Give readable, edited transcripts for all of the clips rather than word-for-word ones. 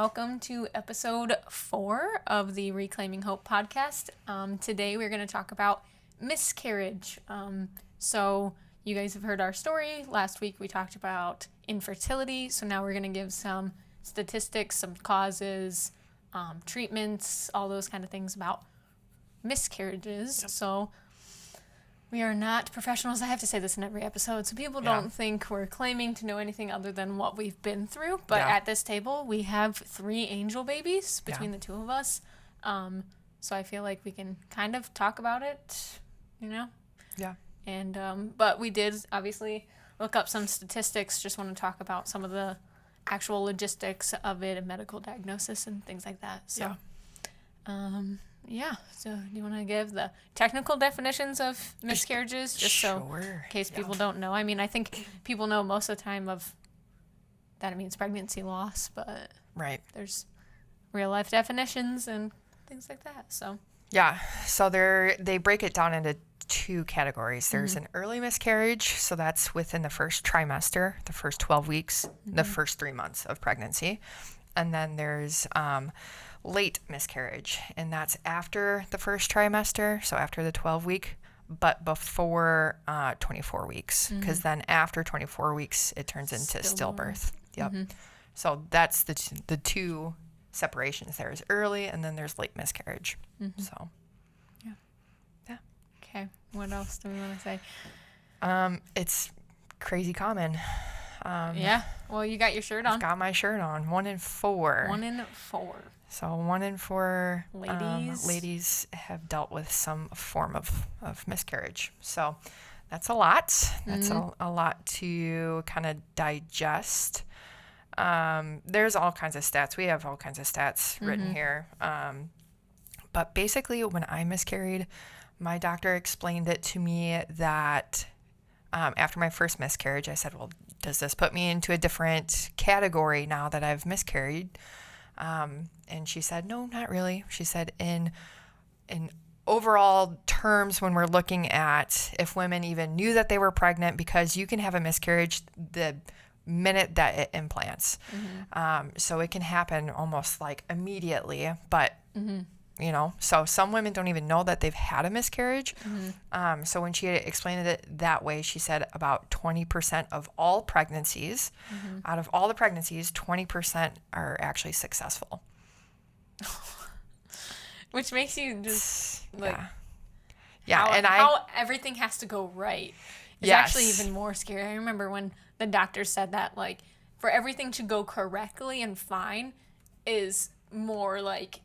welcome to episode 4 of the Reclaiming Hope podcast. Today we're going to talk about miscarriage. So you guys have heard our story. Last week we talked about infertility, so now we're going to give some statistics, some causes, treatments, all those kind of things about miscarriages. Yep. So we are not professionals. I have to say this in every episode, so people don't think we're claiming to know anything other than what we've been through. But at this table, we have 3 angel babies between the two of us. So I feel like we can kind of talk about it, you know? Yeah. And but we did obviously look up some statistics. Just want to talk about some of the actual logistics of it and medical diagnosis and things like that. So, so do you want to give the technical definitions of miscarriages just so in case people don't know? I mean, I think people know most of the time of that it means pregnancy loss, but there's real life definitions and things like that. So so they break it down into 2 categories. There's an early miscarriage, so that's within the first trimester, the first 12 weeks, the first 3 months of pregnancy. And then there's late miscarriage, and that's after the first trimester, so after the 12-week, but before 24 weeks, because then after 24 weeks, it turns into stillbirth. So that's the 2 separations. There's early, and then there's late miscarriage. So, Okay. What else do we want to say? It's crazy common. Well, you got your shirt on. I've got my shirt on. 1 in 4. 1 in 4. So 1 in 4 ladies have dealt with some form of miscarriage. So that's a lot. That's a lot to kind of digest. There's all kinds of stats. We have all kinds of stats written here. But basically, when I miscarried, my doctor explained it to me that after my first miscarriage, I said, well, does this put me into a different category now that I've miscarried? And she said, no, not really. She said, in overall terms, when we're looking at if women even knew that they were pregnant, because you can have a miscarriage the minute that it implants. So it can happen almost like immediately, but you know, so some women don't even know that they've had a miscarriage. So when she explained it that way, she said about 20% of all pregnancies, out of all the pregnancies, 20% are actually successful. Which makes you just like, how everything has to go right. It's actually even more scary. I remember when the doctor said that, like, for everything to go correctly and fine is more like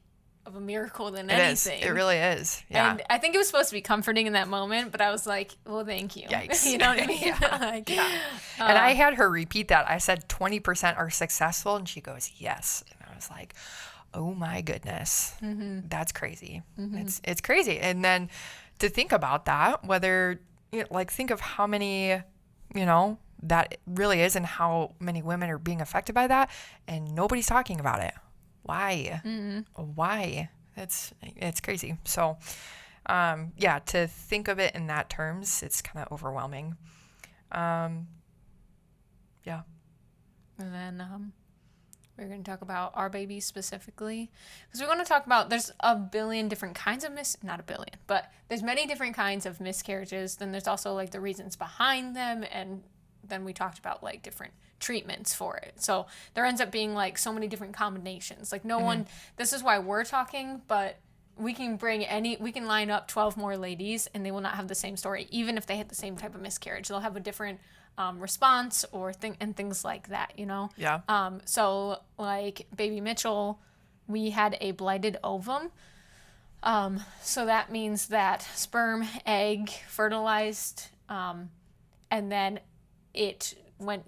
of a miracle than anything. It really is. Yeah. And I think it was supposed to be comforting in that moment, but I was like, well, thank you. Yikes. You know what I mean? And I had her repeat that. I said 20% are successful, and she goes, yes. And I was like, oh my goodness. That's crazy. It's crazy. And then to think about that, whether, like, think of how many, that really is and how many women are being affected by that, and nobody's talking about it. Why? Why? It's crazy. So, to think of it in that terms, it's kind of overwhelming. And then we're going to talk about our babies specifically, because we're going to talk about, there's a billion different kinds of not a billion, but there's many different kinds of miscarriages. Then there's also like the reasons behind them, and then we talked about like different treatments for it. So there ends up being like so many different combinations. Like no one, this is why we're talking, but we can line up 12 more ladies and they will not have the same story, even if they had the same type of miscarriage. They'll have a different response or things like that, Yeah. So like baby Mitchell, we had a blighted ovum. So that means that sperm, egg, fertilized, and then it went,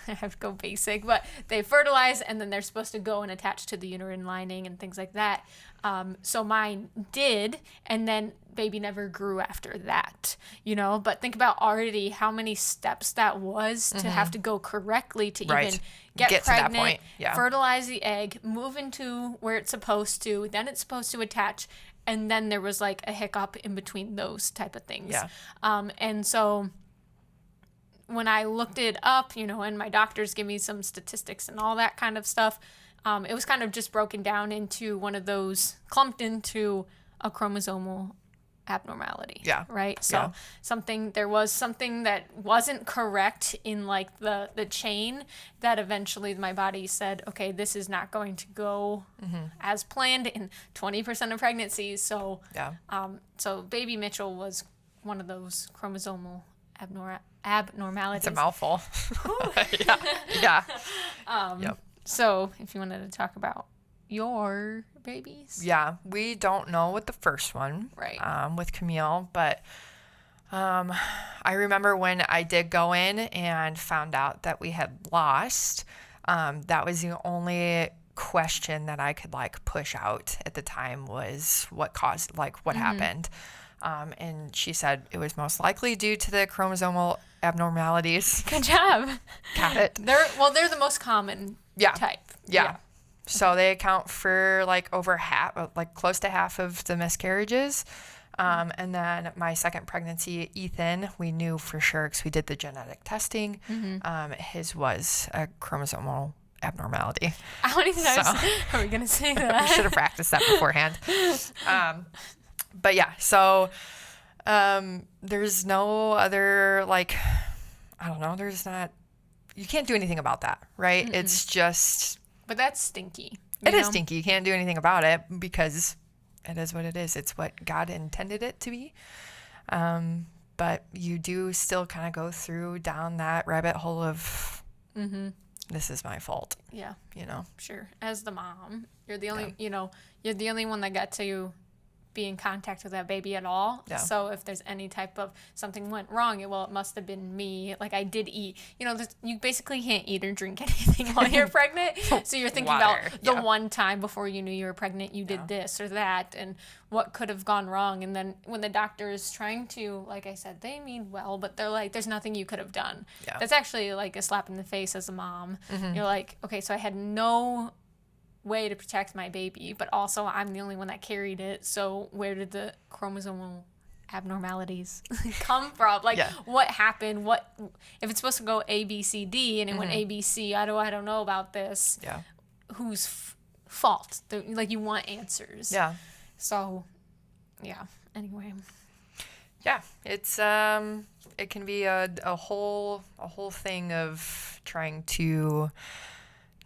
I have to go basic, but they fertilize and then they're supposed to go and attach to the uterine lining and things like that. So mine did, and then baby never grew after that, but think about already how many steps that was to have to go correctly to even get pregnant, to that point. Yeah. Fertilize the egg, move into where it's supposed to, then it's supposed to attach, and then there was like a hiccup in between those type of things. Yeah. And so when I looked it up, and my doctors give me some statistics and all that kind of stuff, it was kind of just broken down into one of those, clumped into a chromosomal abnormality. Yeah. Right. So there was something that wasn't correct in like the chain that eventually my body said, okay, this is not going to go as planned in 20% of pregnancies. So, so baby Mitchell was one of those chromosomal abnormalities. It's a mouthful. Yep. So if you wanted to talk about your babies. Yeah, we don't know with the first one, right? With Camille, but I remember when I did go in and found out that we had lost. That was the only question that I could like push out at the time was what caused, like what happened. And she said it was most likely due to the chromosomal abnormalities. Good job. Got it. They're the most common type. Yeah. So they account for like over half, like close to half of the miscarriages. And then my second pregnancy, Ethan, we knew for sure because we did the genetic testing. His was a chromosomal abnormality. I don't even know. Are we going to say that? We should have practiced that beforehand. But yeah, so there's no other, like, I don't know, you can't do anything about that, right? It's just... But that's stinky. It is stinky. You can't do anything about it because it is what it is. It's what God intended it to be. But you do still kind of go down that rabbit hole of this is my fault. Yeah. Sure. As the mom, you're the only, you're the only one that got to be in contact with that baby at all. Yeah. So if there's any type of something went wrong, it must have been me. Like I did eat, you basically can't eat or drink anything while you're pregnant. So you're thinking about the one time before you knew you were pregnant, you did this or that and what could have gone wrong. And then when the doctor is trying to, like I said, they mean well, but they're like, there's nothing you could have done. Yeah. That's actually like a slap in the face as a mom. You're like, okay, so I had no way to protect my baby, but also I'm the only one that carried it. So where did the chromosomal abnormalities come from? Like what happened? What if it's supposed to go A, B, C, D and it went A, B, C? I don't know about this. Yeah. Whose fault? Like you want answers. Yeah. So anyway. Yeah, it's it can be a whole thing of trying to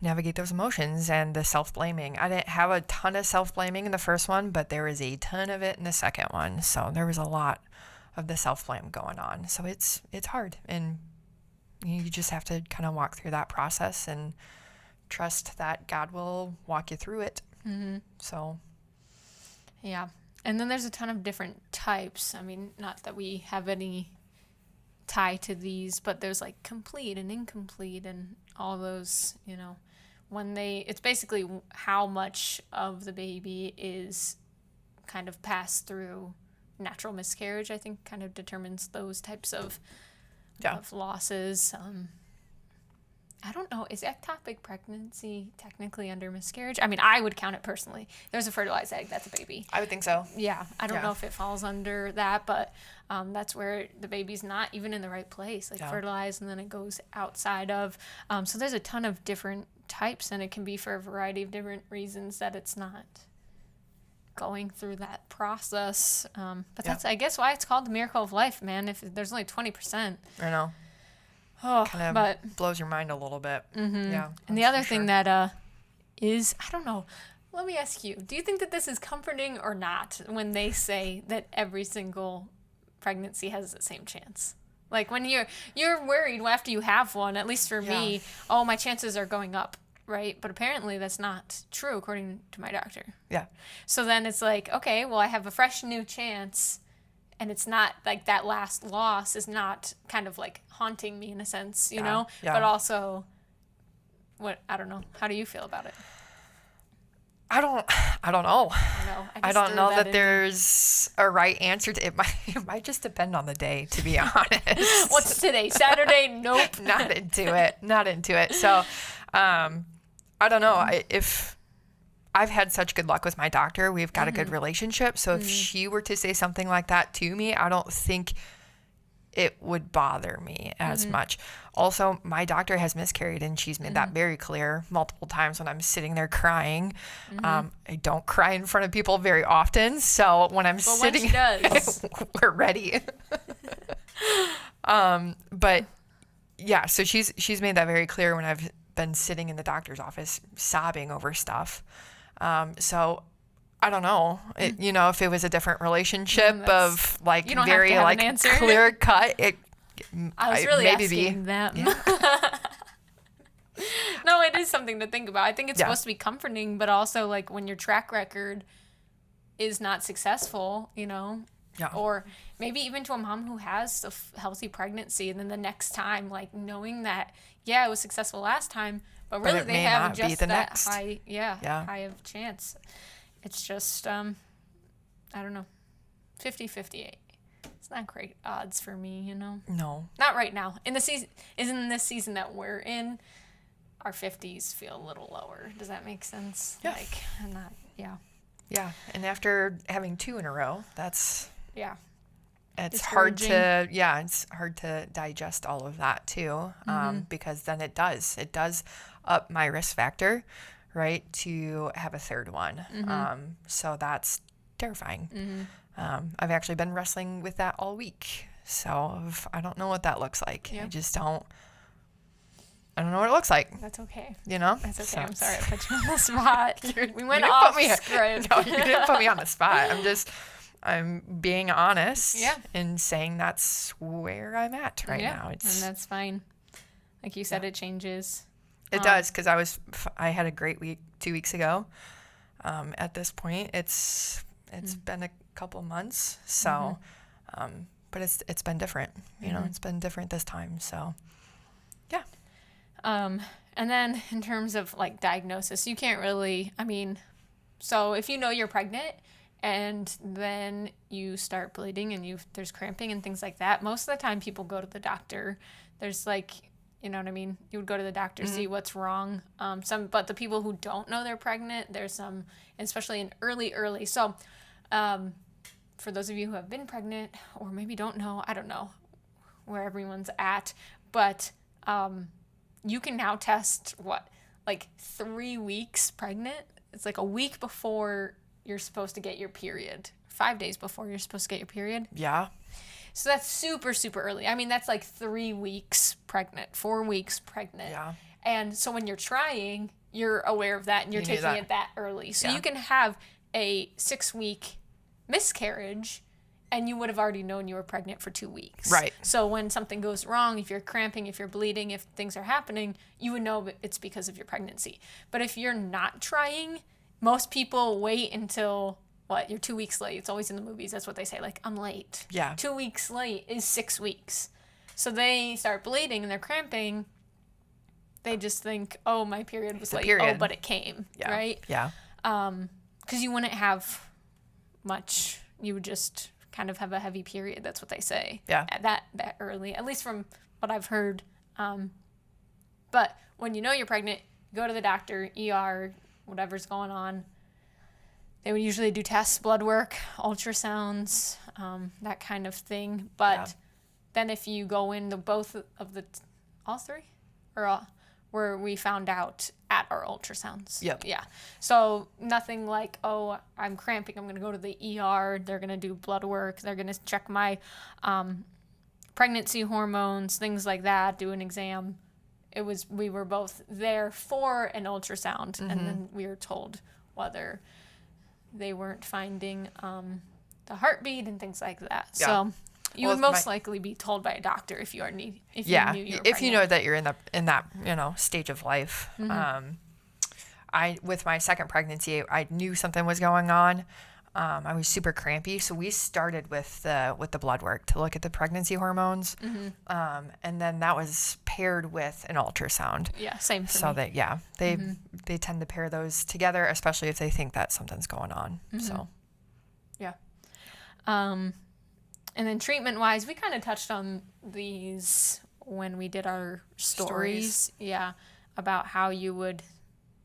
navigate those emotions and the self-blaming. I didn't have a ton of self-blaming in the first one, but there was a ton of it in the second one. So there was a lot of the self-blame going on. So it's hard, and you just have to kind of walk through that process and trust that God will walk you through it. So yeah. And then there's a ton of different types. I mean, not that we have any tie to these, but there's like complete and incomplete and all those, it's basically how much of the baby is kind of passed through natural miscarriage, I think kind of determines those types of losses. I don't know. Is ectopic pregnancy technically under miscarriage? I mean, I would count it personally. There's a fertilized egg. That's a baby. I would think so. Yeah. I don't know if it falls under that, but that's where the baby's not even in the right place. Like fertilized and then it goes outside of. So there's a ton of different types, and it can be for a variety of different reasons that it's not going through that process. But that's, I guess, why it's called the miracle of life, man. If there's only 20%. I know. Oh, kind of blows your mind a little bit. Yeah. And the other thing that is, I don't know, let me ask you, do you think that this is comforting or not when they say that every single pregnancy has the same chance? Like when you're worried after you have one, at least for me, my chances are going up, right? But apparently that's not true according to my doctor. Yeah. So then it's like, okay, well, I have a fresh new chance. And it's not like that last loss is not kind of like haunting me in a sense, you know? Yeah. But also, I don't know. How do you feel about it? I don't know. I don't know that there's a right answer to it. It might just depend on the day, to be honest. What's today? Saturday? Nope. Not into it. So, I don't know. If I've had such good luck with my doctor. We've got a good relationship. So if she were to say something like that to me, I don't think it would bother me as much. Also, my doctor has miscarried, and she's made that very clear multiple times when I'm sitting there crying. I don't cry in front of people very often, so when I'm sitting, when she does, we're ready. But yeah, so she's made that very clear when I've been sitting in the doctor's office sobbing over stuff. So I don't know, if it was a different relationship of like very like clear cut, I was really maybe asking them. Yeah. No, it is something to think about. I think it's supposed to be comforting, but also like when your track record is not successful, or maybe even to a mom who has a healthy pregnancy, and then the next time, like knowing that, it was successful last time, but really they have just that high of chance. It's just, I don't know, 50-50. It's not great odds for me, No. Not right now. In this season that we're in, our 50s feel a little lower. Does that make sense? Yeah. Like, I'm not, Yeah, and after having 2 in a row, that's... Yeah. It's hard to digest all of that too, because then it does up my risk factor, right, to have a third one. So that's terrifying. I've actually been wrestling with that all week. So I don't know what that looks like. Yep. I don't know what it looks like. That's okay. That's okay. So, I'm sorry I put you on the spot. We went off script. No, you didn't put me on the spot. I'm being honest and saying that's where I'm at right now. And that's fine. Like you said, it changes. It does, because I had a great week 2 weeks ago. At this point, it's been a couple months, so but it's been different. It's been different this time. So yeah. And then in terms of like diagnosis, you can't really. So if you know you're pregnant, and then you start bleeding and there's cramping and things like that, most of the time people go to the doctor. There's like, you would go to the doctor, see what's wrong. But the people who don't know they're pregnant, there's some, especially in early. So for those of you who have been pregnant or maybe don't know, I don't know where everyone's at, but you can now test like 3 weeks pregnant. It's like a week before you're supposed to get your period. 5 days before you're supposed to get your period. Yeah. So that's super, super early. That's like 3 weeks pregnant, 4 weeks pregnant. Yeah. And so when you're trying, you're aware of that and you're taking it that early. So you can have a 6-week miscarriage and you would have already known you were pregnant for 2 weeks. Right. So when something goes wrong, if you're cramping, if you're bleeding, if things are happening, you would know it's because of your pregnancy. But if you're not trying, most people wait until, you're 2 weeks late. It's always in the movies. That's what they say. Like, I'm late. Yeah. 2 weeks late is 6 weeks. So they start bleeding and they're cramping. They just think, oh, my period was late. Oh, but it came. Yeah. Right? Yeah. Because you wouldn't have much. You would just kind of have a heavy period. That's what they say. Yeah. At that early, at least from what I've heard. But when you know you're pregnant, go to the doctor, ER, whatever's going on. They would usually do tests, blood work, ultrasounds, that kind of thing. But then if you go into all three, or all, where we found out at our ultrasounds. Yep. Yeah. So nothing like, oh, I'm cramping, I'm going to go to the ER. They're going to do blood work. They're going to check my pregnancy hormones, things like that, do an exam. We were both there for an ultrasound, and then we were told whether they weren't finding the heartbeat and things like that. Yeah. So you would most likely be told by a doctor if you knew you were pregnant. If you know that you're in that stage of life. With my second pregnancy, I knew something was going on. I was super crampy, so we started with the blood work to look at the pregnancy hormones, and then that was paired with an ultrasound. Yeah, same for me. So that they tend to pair those together, especially if they think that something's going on. So, yeah. And then treatment-wise, we kind of touched on these when we did our stories. Yeah, about how you would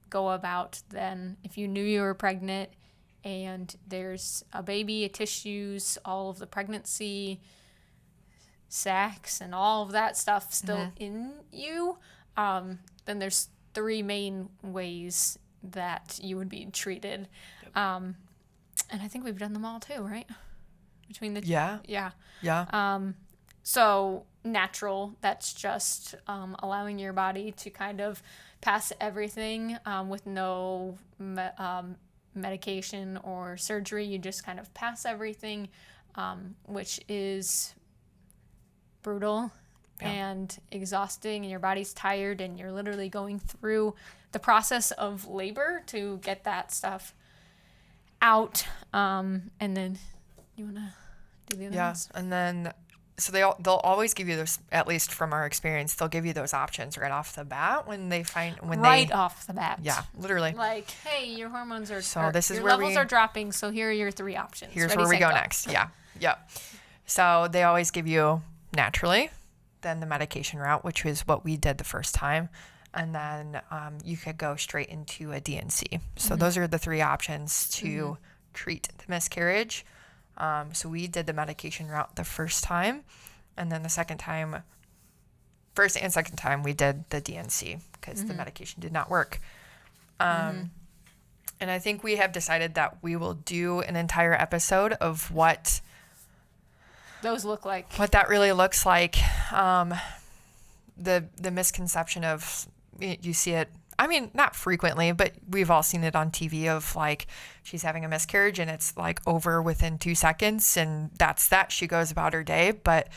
go about then if you knew you were pregnant. And there's a baby, tissues, all of the pregnancy sacs and all of that stuff still in you, then there's 3 main ways that you would be treated. And I think we've done them all too, right? Between the Yeah. So natural, that's just allowing your body to kind of pass everything with no medication or surgery. You just kind of pass everything, which is brutal and exhausting, and your body's tired, and you're literally going through the process of labor to get that stuff out. And then you want to do the other ones? And then so they'll always give you those, at least from our experience, they'll give you those options right off the bat when they off the bat. Yeah, literally. Like, hey, your hormones are this is your where levels are dropping, so here are your 3 options. Here's Ready, where we set, go next. Yeah. So they always give you naturally, then the medication route, which was what we did the first time, and then you could go straight into a DNC. So those are the 3 options to treat the miscarriage. So we did the medication route the first time, and then first and second time we did the DNC because the medication did not work. And I think we have decided that we will do an entire episode of what those look like, what that really looks like. The misconception of, you see it, I mean, not frequently, but we've all seen it on TV of like, she's having a miscarriage and it's like over within 2 seconds and that's that. She goes about her day. But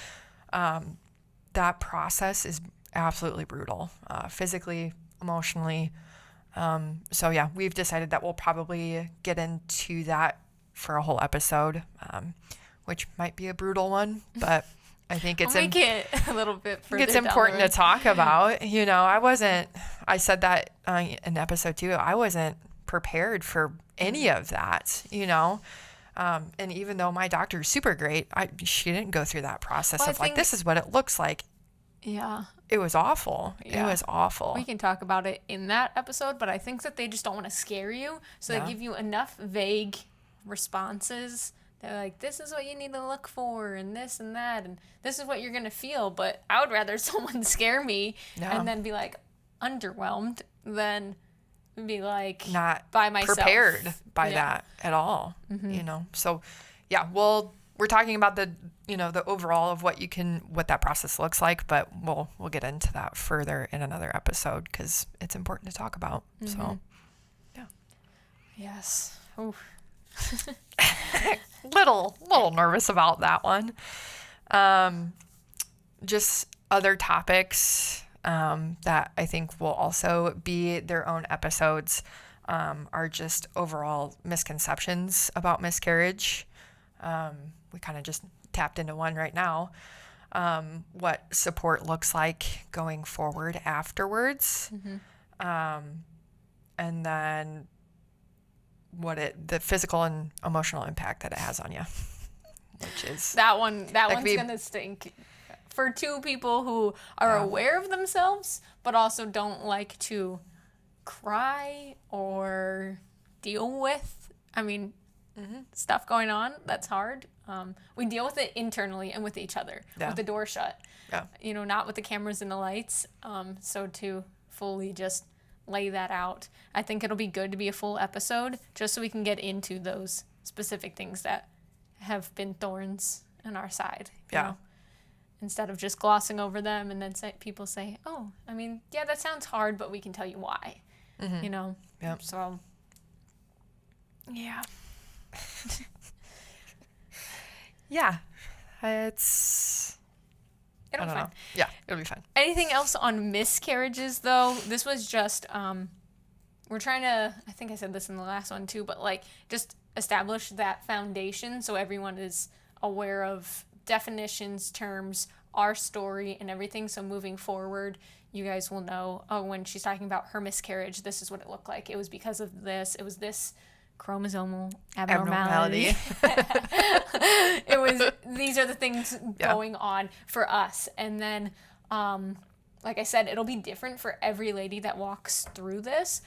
that process is absolutely brutal, physically, emotionally. So yeah, we've decided that we'll probably get into that for a whole episode, which might be a brutal one, but I think it's make it a little bit further. It's important to talk about. I said that in episode 2. I wasn't prepared for any of that. And even though my doctor is super great, she didn't go through that process of like, this is what it looks like. Yeah. It was awful. Yeah. It was awful. We can talk about it in that episode, but I think that they just don't want to scare you, so they give you enough vague responses. They're like, this is what you need to look for, and this and that, and this is what you're going to feel. But I would rather someone scare me and then be like underwhelmed than be like not by myself. Prepared by that at all, So yeah, we're talking about the overall of what that process looks like, but we'll get into that further in another episode because it's important to talk about. So yeah. Yes. Ooh. little nervous about that one. Just other topics that I think will also be their own episodes are just overall misconceptions about miscarriage. We kind of just tapped into one right now. What support looks like going forward afterwards. And then the physical and emotional impact that it has on you, which is that one's gonna stink for 2 people who are aware of themselves but also don't like to cry or deal with stuff going on. That's hard. We deal with it internally and with each other with the door shut, not with the cameras and the lights. So to fully just lay that out, I think it'll be good to be a full episode just so we can get into those specific things that have been thorns in our side, you know? Instead of just glossing over them and then people say, oh, that sounds hard, but we can tell you why, so yeah. It'll be fun. Yeah, it'll be fun. Anything else on miscarriages, though? This was just, we're trying to, I think I said this in the last one, too, but, just establish that foundation so everyone is aware of definitions, terms, our story, and everything. So moving forward, you guys will know, when she's talking about her miscarriage, this is what it looked like. It was because of this. It was this chromosomal abnormality. These are the things going on for us. And then, like I said, it'll be different for every lady that walks through this.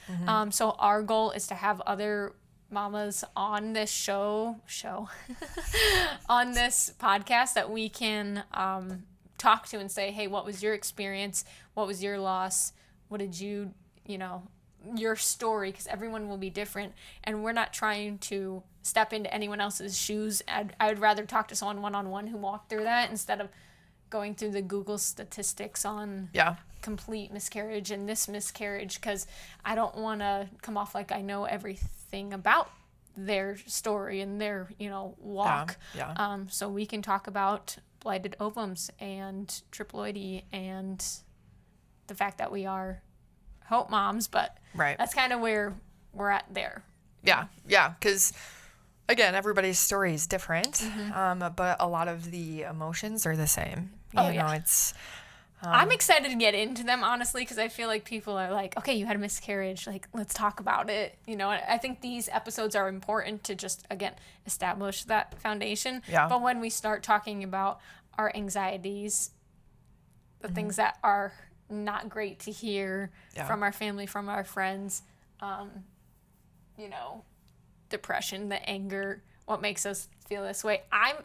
So our goal is to have other mamas on this show on this podcast that we can talk to and say, hey, what was your experience? What was your loss? What did you, your story, because everyone will be different. And we're not trying to step into anyone else's shoes. I would rather talk to someone one-on-one who walked through that instead of going through the Google statistics on complete miscarriage and this miscarriage, because I don't want to come off like I know everything about their story and their, walk. So we can talk about blighted ovums and triploidy and the fact that we are hope moms, but that's kind of where we're at there. Yeah, because again, everybody's story is different, but a lot of the emotions are the same. You know, it's... I'm excited to get into them, honestly, because I feel like people are like, okay, you had a miscarriage, like, let's talk about it. I think these episodes are important to just, again, establish that foundation. Yeah. But when we start talking about our anxieties, the things that are not great to hear from our family, from our friends, depression, the anger, what makes us feel this way. I'm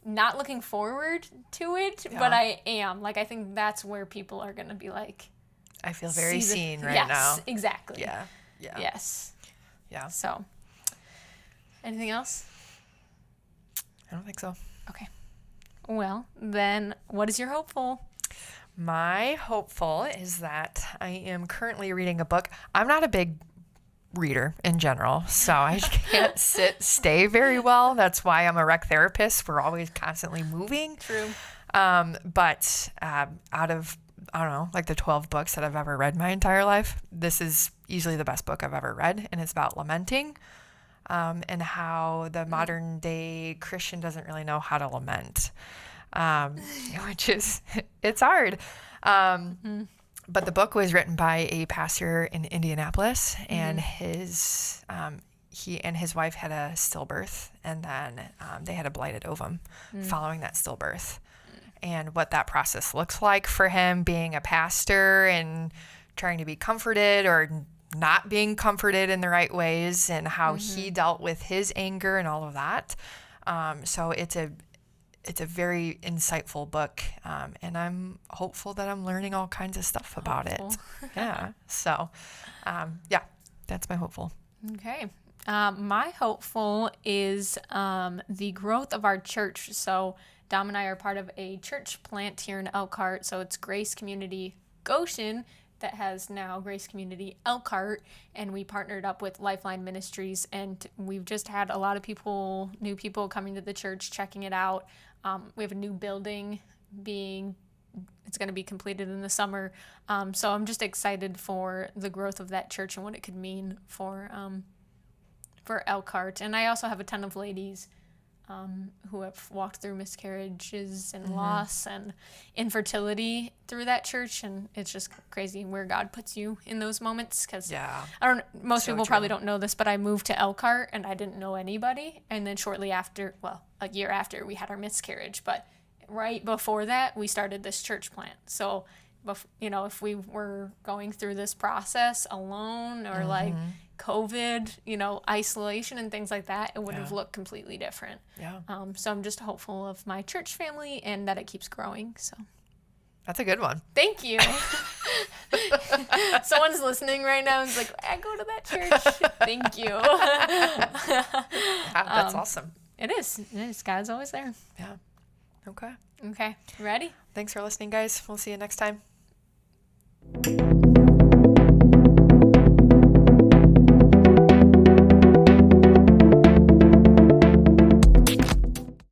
not looking forward to it, but I am. Like, I think that's where people are going to be like, I feel very seen right now. Yes, exactly. Yeah. Yes. Yeah. So, anything else? I don't think so. Okay. Well, then what is your hopeful? My hopeful is that I am currently reading a book. I'm not a big reader in general, so I can't stay very well. That's why I'm a rec therapist. We're always constantly moving. True. But out of, I don't know, like the 12 books that I've ever read my entire life, this is easily the best book I've ever read, and it's about lamenting, and how the modern day Christian doesn't really know how to lament, which is, it's hard. But the book was written by a pastor in Indianapolis, and he and his wife had a stillbirth, and then they had a blighted ovum following that stillbirth. And what that process looks like for him being a pastor and trying to be comforted or not being comforted in the right ways, and how he dealt with his anger and all of that. So it's a very insightful book, and I'm hopeful that I'm learning all kinds of stuff about it. Yeah. So, that's my hopeful. Okay. My hopeful is the growth of our church. So Dom and I are part of a church plant here in Elkhart. So it's Grace Community Goshen that has now Grace Community Elkhart, and we partnered up with Lifeline Ministries, and we've just had a lot of new people coming to the church, checking it out. We have a new building it's going to be completed in the summer. So I'm just excited for the growth of that church and what it could mean for Elkhart. And I also have a ton of ladies who have walked through miscarriages and loss and infertility through that church, and it's just crazy where God puts you in those moments. Because most people probably don't know this, but I moved to Elkhart and I didn't know anybody, and then shortly after, a year after, we had our miscarriage. But right before that, we started this church plant. So if we were going through this process alone or like COVID, isolation and things like that, it would have looked completely different. Yeah. So I'm just hopeful of my church family and that it keeps growing. So that's a good one. Thank you. Someone's listening right now and is like, I go to that church. Thank you. That's awesome. It is. God's always there. Yeah. Okay. Ready? Thanks for listening, guys. We'll see you next time.